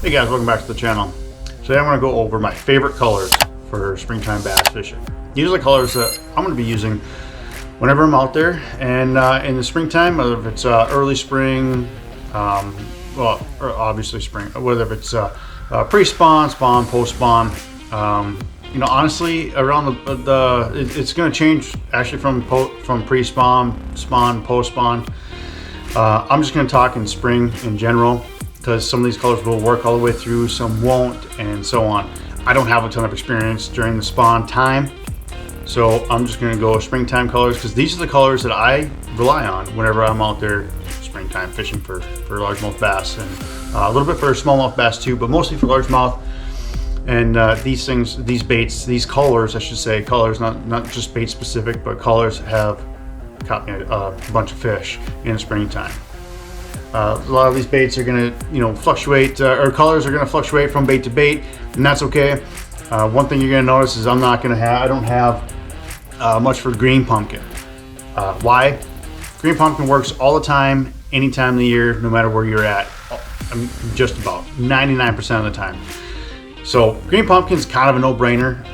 Hey guys, welcome back to the channel. Today I'm going to go over my favorite colors for springtime bass fishing. These are the colors that I'm going to be using whenever I'm out there, and in the springtime, whether if it's early spring, well, or obviously spring, whether it's pre-spawn, spawn, post-spawn. You know, honestly, around it's going to change actually from pre-spawn, spawn, post-spawn. I'm just going to talk in spring in general, because some of these colors will work all the way through, some won't, and so on. I don't have a ton of experience during the spawn time, so I'm just going to go springtime colors, because these are the colors that I rely on whenever I'm out there springtime fishing for largemouth bass, and a little bit for smallmouth bass too, but mostly for largemouth. And these baits, these colors, I should say, colors, not just bait specific, but colors have caught me a bunch of fish in the springtime. A lot of these baits are going to, fluctuate, or colors are going to fluctuate from bait to bait, and that's okay. One thing you're going to notice is I don't have much for green pumpkin. Why? Green pumpkin works all the time, any time of the year, no matter where you're at. I mean, just about 99% of the time. So green pumpkin is kind of a no-brainer,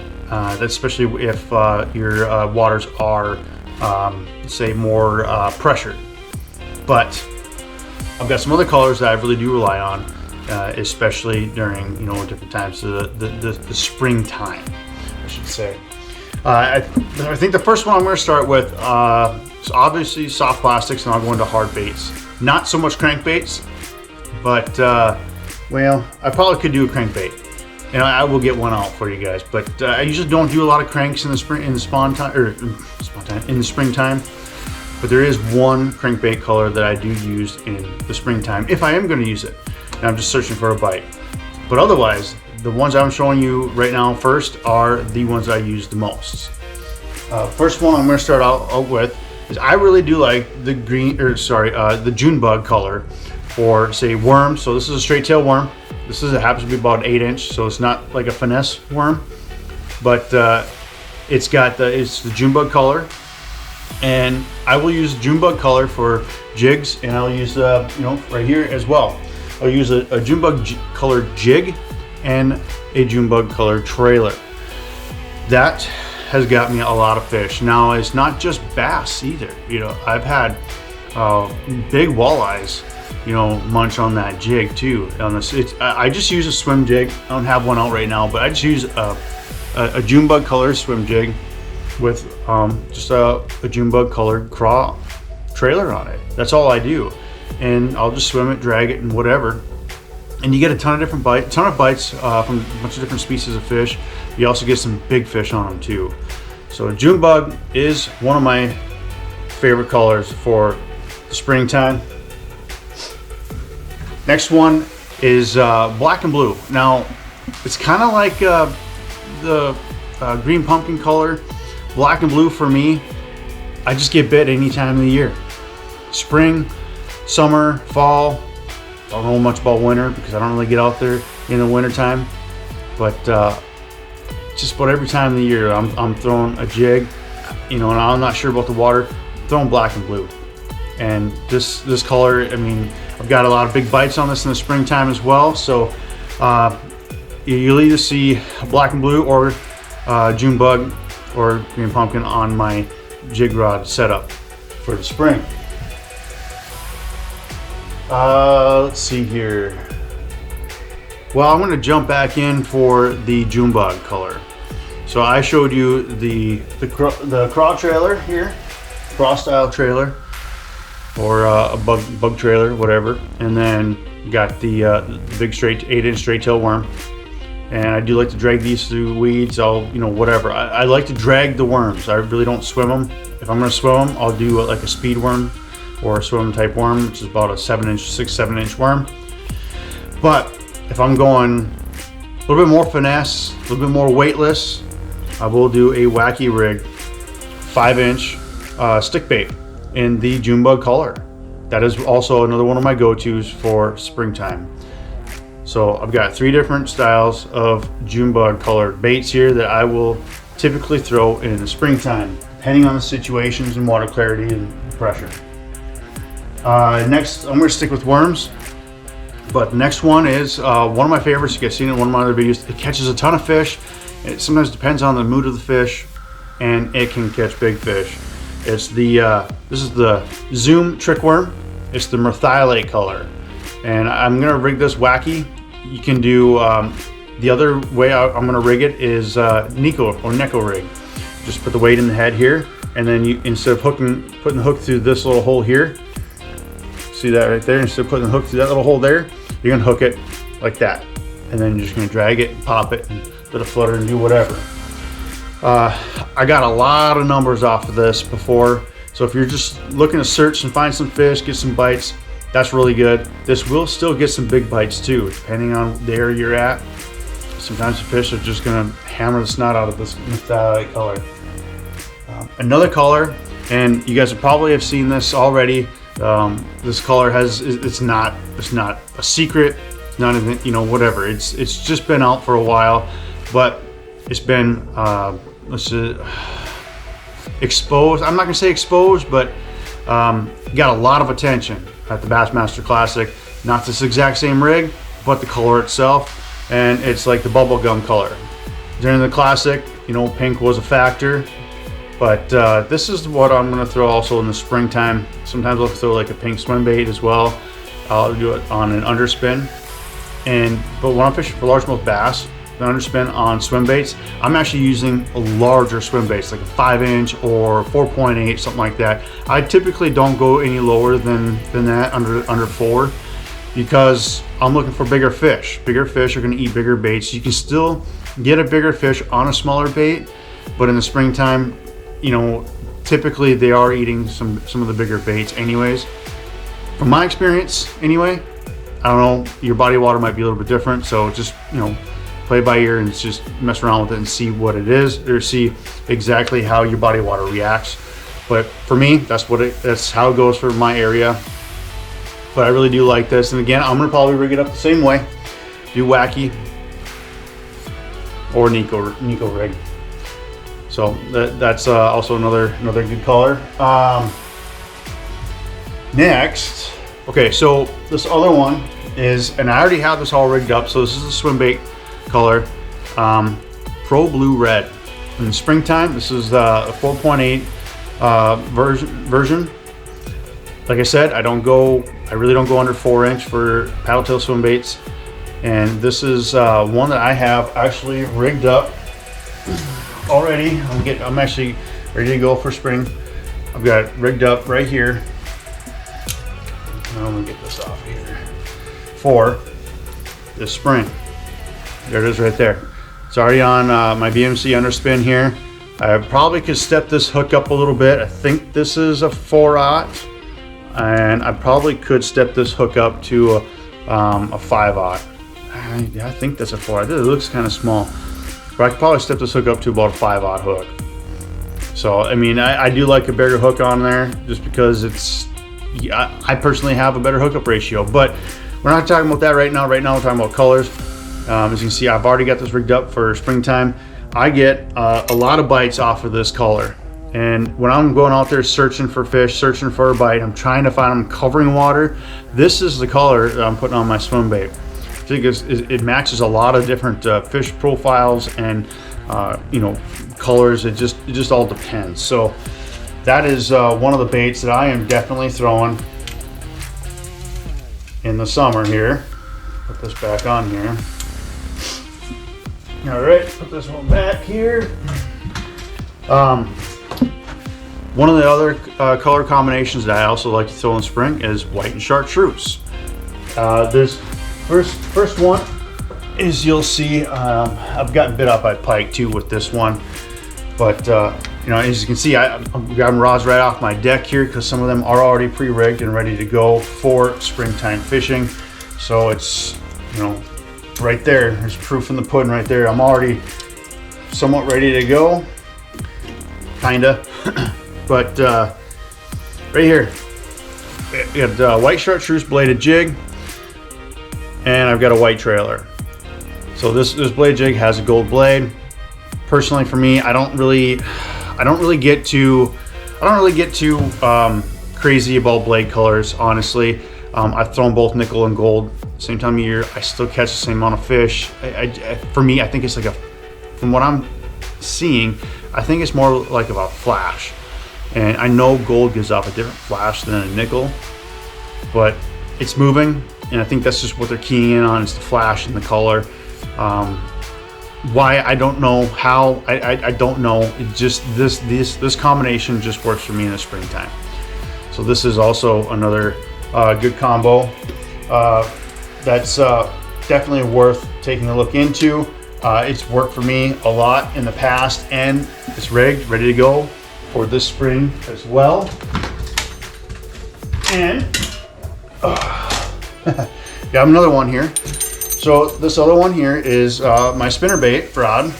especially if your waters are, say, more pressured. But I've got some other colors that I really do rely on, especially during different times of the springtime, I should say. I think the first one I'm going to start with is obviously soft plastics, and I'll go into hard baits. Not so much crankbaits, but well, I probably could do a crankbait, and I will get one out for you guys. But I usually don't do a lot of cranks in the springtime. But there is one crankbait color that I do use in the springtime if I am going to use it, and I'm just searching for a bite. But otherwise, the ones I'm showing you right now first are the ones I use the most. First one I'm going to start out with is I really do like the the June bug color for, say, worms. So this is a straight tail worm. It happens to be about 8-inch, so it's not like a finesse worm, but it's the June bug color. And I will use June bug color for jigs, and I'll use right here as well. I'll use a June bug colored jig and a June bug colored trailer. That has got me a lot of fish. Now it's not just bass either. I've had big walleyes, munch on that jig too. I just use a swim jig. I don't have one out right now, but I just use a June bug colored swim jig with just a June bug colored craw trailer on it. That's all I do, and I'll just swim it, drag it, and whatever. And you get a ton of bites from a bunch of different species of fish. You also get some big fish on them too. So June bug is one of my favorite colors for the springtime. Next one is black and blue. Now it's kind of like the green pumpkin color. Black and blue for me, I just get bit any time of the year. Spring, summer, fall. Don't know much about winter because I don't really get out there in the winter time. But just about every time of the year, I'm throwing a jig, and I'm not sure about the water. I'm throwing black and blue, and this color. I mean, I've got a lot of big bites on this in the springtime as well. So you'll either see black and blue or June bug or green pumpkin on my jig rod setup for the spring. Let's see here. Well, I'm going to jump back in for the June bug color. So I showed you the craw trailer here, craw style trailer, or a bug trailer, whatever, and then got the big 8-inch straight tail worm. And I do like to drag these through weeds. Whatever. I like to drag the worms. I really don't swim them. If I'm going to swim them, I'll do like a speed worm or a swim type worm, which is about a 6-7-inch worm. But if I'm going a little bit more finesse, a little bit more weightless, I will do a wacky rig 5-inch stick bait in the June bug color. That is also another one of my go-tos for springtime. So I've got 3 different styles of June bug colored baits here that I will typically throw in the springtime, depending on the situations and water clarity and pressure. Next, I'm going to stick with worms. But the next one is one of my favorites. You guys seen it in one of my other videos. It catches a ton of fish. It sometimes depends on the mood of the fish, and it can catch big fish. It's the this is the Zoom trick worm. It's the merthiolate color, and I'm gonna rig this wacky. You can do the other way I'm gonna rig it is Nico or Neko rig. Just put the weight in the head here, and then you, instead of putting the hook through this little hole here, see that right there? Instead of putting the hook through that little hole there, you're gonna hook it like that, and then you're just gonna drag it and pop it and let it flutter and do whatever. I got a lot of numbers off of this before, so if you're just looking to search and find some fish, get some bites, that's really good. This will still get some big bites too, depending on the area you're at. Sometimes the fish are just gonna hammer the snot out of this color. Another color, and you guys probably have seen this already. This color it's not a secret. It's not even, you know, whatever. It's just been out for a while, but it's been exposed. I'm not gonna say exposed, but got a lot of attention at the Bassmaster Classic. Not this exact same rig, but the color itself, and it's like the bubblegum color. During the Classic, you know, pink was a factor, but this is what I'm gonna throw also in the springtime. Sometimes I'll throw like a pink swim bait as well. I'll do it on an underspin, but when I'm fishing for largemouth bass, the underspin on swim baits, I'm actually using a larger swim baits, like a 5-inch or 4.8, something like that. I typically don't go any lower than that, under 4, because I'm looking for bigger fish. Bigger fish are gonna eat bigger baits. You can still get a bigger fish on a smaller bait, but in the springtime, you know, typically they are eating some of the bigger baits anyways. From my experience anyway, I don't know, your body water might be a little bit different, so just, you know, play by ear and just mess around with it and see what it is, or see exactly how your body water reacts. But for me, that's how it goes for my area. But I really do like this, and again, I'm gonna probably rig it up the same way. Do wacky or Nico rig. So that's also another good color. Next, okay, so this other one is, and I already have this all rigged up. So this is the swim bait color, Pro Blue Red. In the springtime, this is a 4.8 version. Like I said, I really don't go under 4-inch for paddle tail swim baits. And this is one that I have actually rigged up already. I'm actually ready to go for spring. I've got it rigged up right here. I'm gonna get this off here for this spring. There it is right there. It's already on my BMC underspin here. I probably could step this hook up a little bit. I think this is a 4/0, and I probably could step this hook up to a 5/0. I think that's a 4. It looks kind of small, but I could probably step this hook up to about a 5/0 hook. So I mean, I do like a bigger hook on there, just because I personally have a better hookup ratio. But we're not talking about that right now. Right now we're talking about colors. As you can see, I've already got this rigged up for springtime. I get a lot of bites off of this color. And when I'm going out there searching for fish, searching for a bite, I'm trying to find them covering water. This is the color that I'm putting on my swim bait. I think it matches a lot of different fish profiles and you know, colors. It just all depends. So that is one of the baits that I am definitely throwing in the summer here. Put this back on here. All right, put this one back here. One of the other color combinations that I also like to throw in spring is white and chartreuse. This first one is, you'll see, I've gotten bit up by pike too with this one, but you know, as you can see, I'm grabbing rods right off my deck here because some of them are already pre-rigged and ready to go for springtime fishing. So it's, you know, right there, there's proof in the pudding right there. I'm already somewhat ready to go, kinda. But right here, I got white chartreuse bladed jig, and I've got a white trailer. So this blade jig has a gold blade. Personally, for me, I don't really get too crazy about blade colors. Honestly, I've thrown both nickel and gold same time of year, I still catch the same amount of fish. For me, I think it's like from what I'm seeing, I think it's more like of a flash. And I know gold gives off a different flash than a nickel, but it's moving, and I think that's just what they're keying in on, is the flash and the color. Why, I don't know. How, I don't know. It just, this combination just works for me in the springtime. So this is also another good combo that's definitely worth taking a look into. It's worked for me a lot in the past, and it's rigged, ready to go for this spring as well. And got another one here. So this other one here is my spinnerbait rod,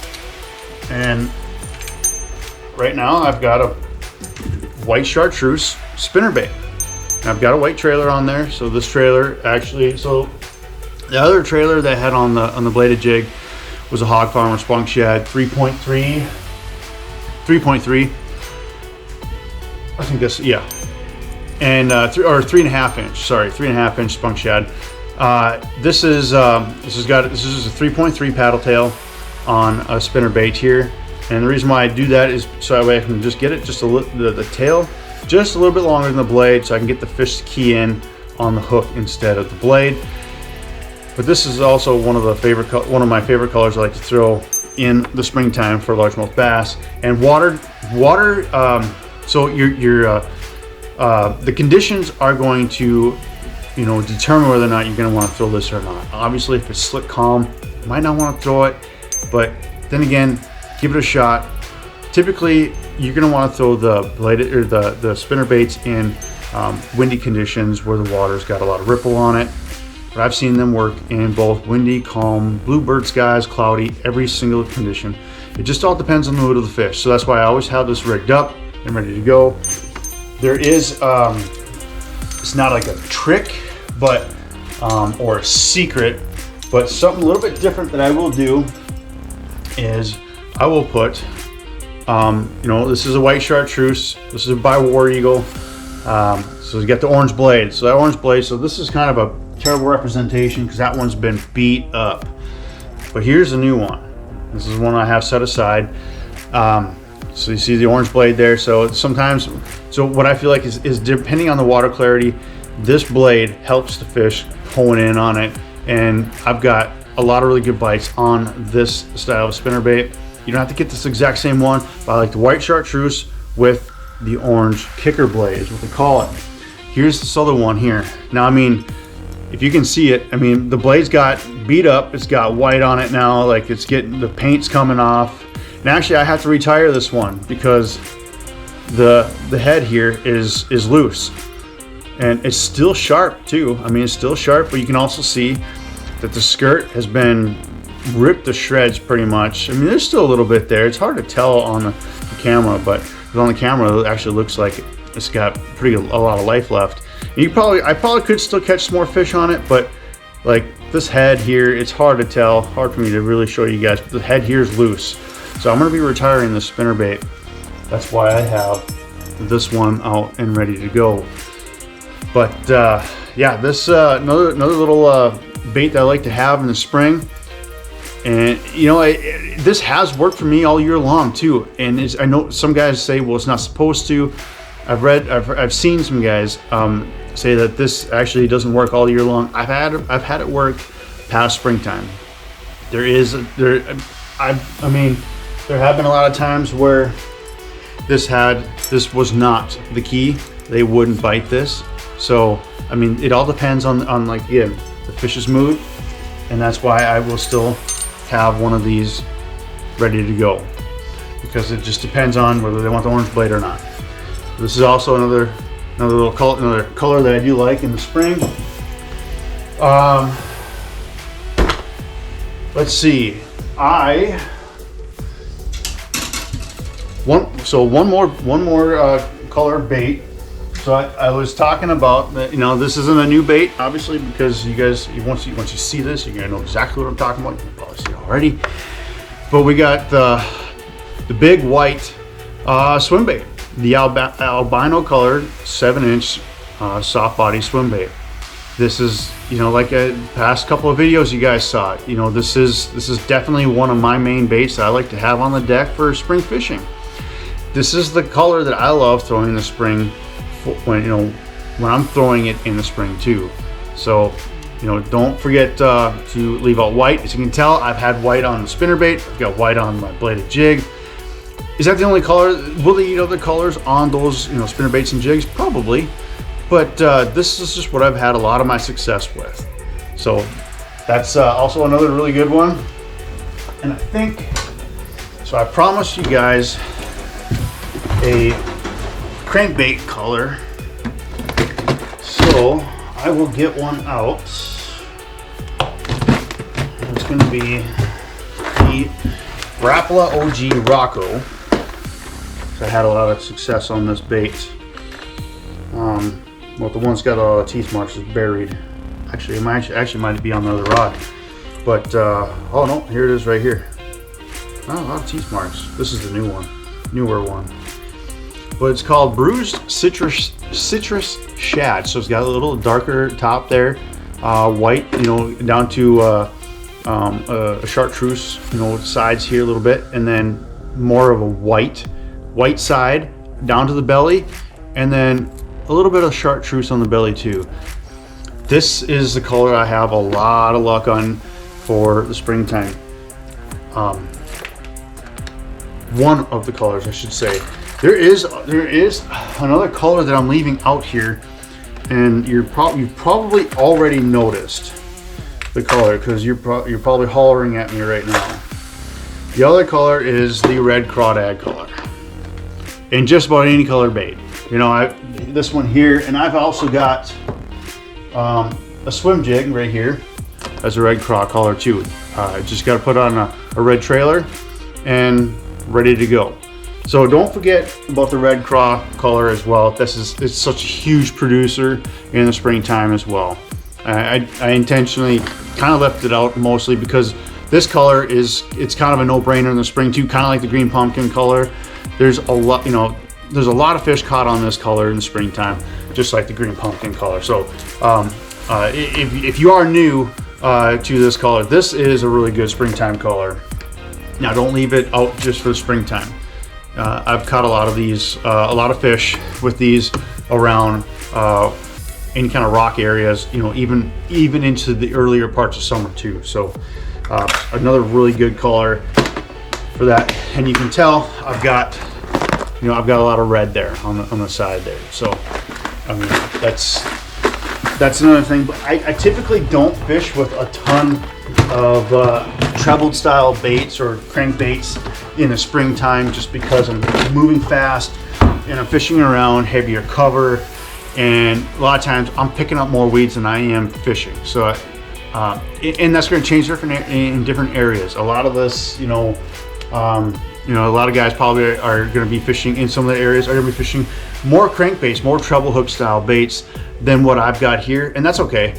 and right now I've got a white chartreuse spinnerbait. I've got a white trailer on there. So this trailer actually, so the other trailer that I had on the bladed jig was a Hog Farmer spunk shad 3.3. I think that's, yeah. And 3.5 inch, sorry, 3.5 inch spunk shad. This is a 3.3 paddle tail on a spinnerbait here, and the reason why I do that is so that way I can just get it just the tail just a little bit longer than the blade, so I can get the fish to key in on the hook instead of the blade. But this is also one of my favorite colors I like to throw in the springtime for largemouth bass. And water. So the conditions are going to, determine whether or not you're going to want to throw this or not. Obviously, if it's slick calm, you might not want to throw it, but then again, give it a shot. Typically, you're going to want to throw the bladed or the spinner baits in windy conditions where the water's got a lot of ripple on it. But I've seen them work in both windy, calm, bluebird skies, cloudy, every single condition. It just all depends on the mood of the fish. So that's why I always have this rigged up and ready to go. There is, it's not like a trick, but or a secret, but something a little bit different that I will do is I will put, this is a white chartreuse, this is by War Eagle, so you got the orange blade. So that orange blade, so this is kind of a terrible representation because that one's been beat up. But here's a new one. This is one I have set aside. So you see the orange blade there. So sometimes, so what I feel like is depending on the water clarity, this blade helps the fish hone in on it. And I've got a lot of really good bites on this style of spinnerbait. You don't have to get this exact same one, but I like the white chartreuse with the orange kicker blade is what they call it. Here's this other one here. Now, I mean, if you can see it, I mean, the blade's got beat up. It's got white on it now, like it's getting, the paint's coming off. And actually I have to retire this one because the head here is loose. And it's still sharp too. I mean, it's still sharp, but you can also see that the skirt has been ripped to shreds pretty much. I mean, there's still a little bit there. It's hard to tell on the camera, but on the camera it actually looks like it's got a lot of life left. And I probably could still catch some more fish on it, but like this head here, it's hard to tell, hard for me to really show you guys, but the head here is loose. So I'm gonna be retiring the spinnerbait. That's why I have this one out and ready to go. But yeah, this another little bait that I like to have in the spring. And this has worked for me all year long too. And I know some guys say, well, it's not supposed to. I've seen some guys say that this actually doesn't work all year long. I've had it work past springtime. I mean, there have been a lot of times where this was not the key. They wouldn't bite this. So I mean, it all depends on like, again, the fish's mood, and that's why I will still have one of these ready to go, because it just depends on whether they want the orange blade or not. This is also another color that I do like in the spring. Let's see. One more color bait. So I was talking about that. This isn't a new bait, obviously, because once you see this, you're gonna know exactly what I'm talking about. You can probably see it already. But we got the big white swim bait, the albino colored 7-inch soft body swim bait. This is, you know, like a past couple of videos you guys saw, you know, this is definitely one of my main baits that I like to have on the deck for spring fishing. This is the color that I love throwing in the spring when, you know, when I'm throwing it in the spring too. So, you know, don't forget to leave out white. As you can tell, I've had white on the spinnerbait. I've got white on my bladed jig. Is that the only color? Will they eat other colors on those, you know, spinnerbaits and jigs? Probably. But this is just what I've had a lot of my success with. So that's also another really good one. And I think, so I promised you guys a crankbait color. So I will get one out. It's going to be the Rapala OG Rocco. So I had a lot of success on this bait. Well, the one's got all the teeth marks is buried. Actually, it might be on the other rod. But oh no, here it is right here. Oh, a lot of teeth marks. This is the new one, newer one. But it's called Bruised Citrus Shad. So it's got a little darker top there, white, you know, down to a chartreuse, you know, sides here a little bit, and then more of a white side down to the belly, and then a little bit of chartreuse on the belly too. This is the color I have a lot of luck on for the springtime. One of the colors, I should say. There is another color that I'm leaving out here, and you've probably already noticed the color because you're probably hollering at me right now. The other color is the red crawdad color, in just about any color bait. You know, this one here, and I've also got a swim jig right here as a red craw color too. Just got to put on a red trailer and ready to go. So don't forget about the red craw color as well. It's such a huge producer in the springtime as well. I intentionally kind of left it out mostly because this color it's kind of a no-brainer in the spring too, kind of like the green pumpkin color. There's a lot, you know, there's a lot of fish caught on this color in the springtime, just like the green pumpkin color. So if you are new to this color, this is a really good springtime color. Now don't leave it out just for the springtime. I've caught a lot of these, a lot of fish with these around any kind of rock areas, you know, even into the earlier parts of summer too. So another really good color for that. And you can tell I've got a lot of red there on the side there. So I mean, that's another thing. But I typically don't fish with a ton of trebled style baits or crankbaits in the springtime, just because I'm moving fast and I'm fishing around heavier cover, and a lot of times I'm picking up more weeds than I am fishing. So and that's going to change in different areas. A lot of this, you know, a lot of guys probably are going to be fishing in some of the areas, are going to be fishing more crankbaits, more treble hook style baits than what I've got here, and that's okay.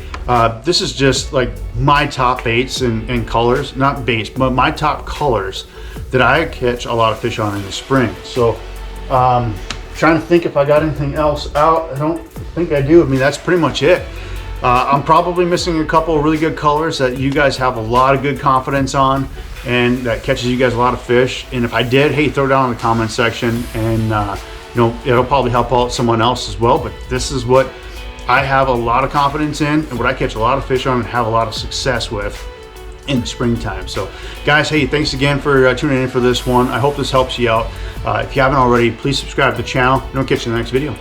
This is just like my top baits and colors, not baits, but my top colors that I catch a lot of fish on in the spring. So trying to think if I got anything else out. I don't think I do. I mean, that's pretty much it. I'm probably missing a couple of really good colors that you guys have a lot of good confidence on and that catches you guys a lot of fish. And if I did, hey, throw it down in the comment section, and you know, it'll probably help out someone else as well. But this is what I have a lot of confidence in, and what I catch a lot of fish on and have a lot of success with in the springtime. So guys, hey, thanks again for tuning in for this one. I hope this helps you out. If you haven't already, please subscribe to the channel, and I'll catch you in the next video.